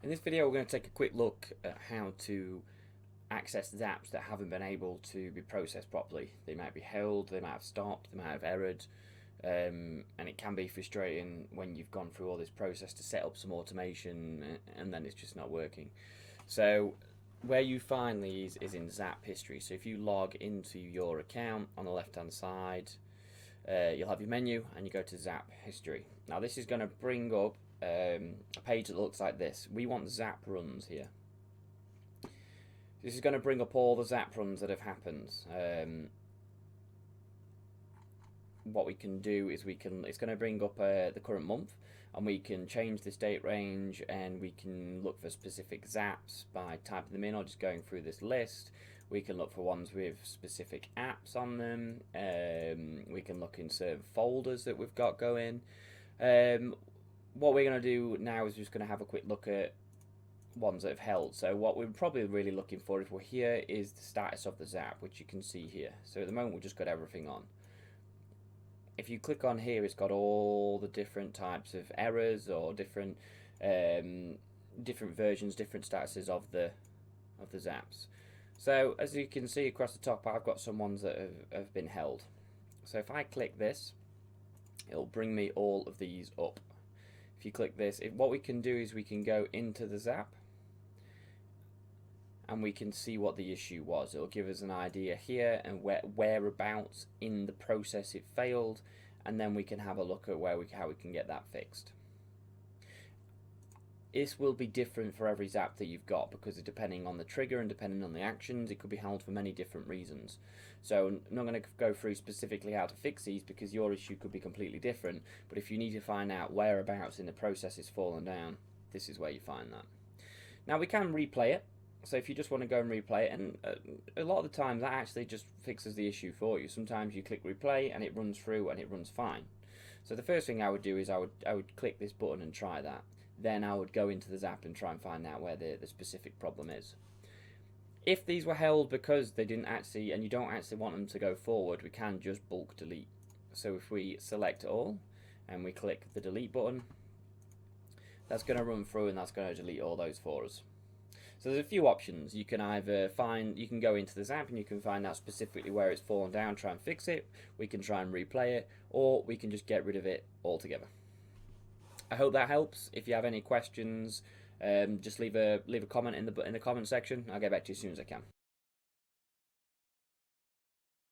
In this video we're going to take a quick look at how to access zaps that haven't been able to be processed properly. They might be held, they might have stopped, they might have errored, and it can be frustrating when you've gone through all this process to set up some automation and then it's just not working. So where you find these is in Zap history. So if you log into your account, on the left hand side you'll have your menu and you go to Zap history. Now this is going to bring up a page that looks like this. We want Zap runs here. This is going to bring up all the Zap runs that have happened. What we can do is it's going to bring up the current month, and we can change this date range, and we can look for specific zaps by typing them in or just going through this list. We can look for ones with specific apps on them. We can look in certain folders that we've got going. What we're going to do now is just going to have a quick look at ones that have held. So what we're probably really looking for if we're here is the status of the zap, which you can see here. So at the moment we've just got everything on. If you click on here, it's got all the different types of errors or different versions, different statuses of the zaps. So as you can see across the top, I've got some ones that have been held. So if I click this, it'll bring me all of these up. If you click this, what we can do is we can go into the zap and we can see what the issue was. It'll give us an idea here and whereabouts in the process it failed, and then we can have a look at how we can get that fixed. This will be different for every zap that you've got, because depending on the trigger and depending on the actions, it could be held for many different reasons. So I'm not going to go through specifically how to fix these because your issue could be completely different, but if you need to find out whereabouts in the process it's fallen down, this is where you find that. Now we can replay it, so if you just want to go and replay it, and a lot of the time that actually just fixes the issue for you. Sometimes you click replay and it runs through and it runs fine. So the first thing I would do is I would click this button and try that. Then I would go into the zap and try and find out where the specific problem is. If these were held because they didn't actually, and you don't actually want them to go forward, we can just bulk delete. So if we select all and we click the delete button, that's going to run through and that's going to delete all those for us. So there's a few options. You can either you can go into the zap and you can find out specifically where it's fallen down, try and fix it. We can try and replay it, or we can just get rid of it altogether. I hope that helps. If you have any questions, just leave a comment in the comment section. I'll get back to you as soon as I can.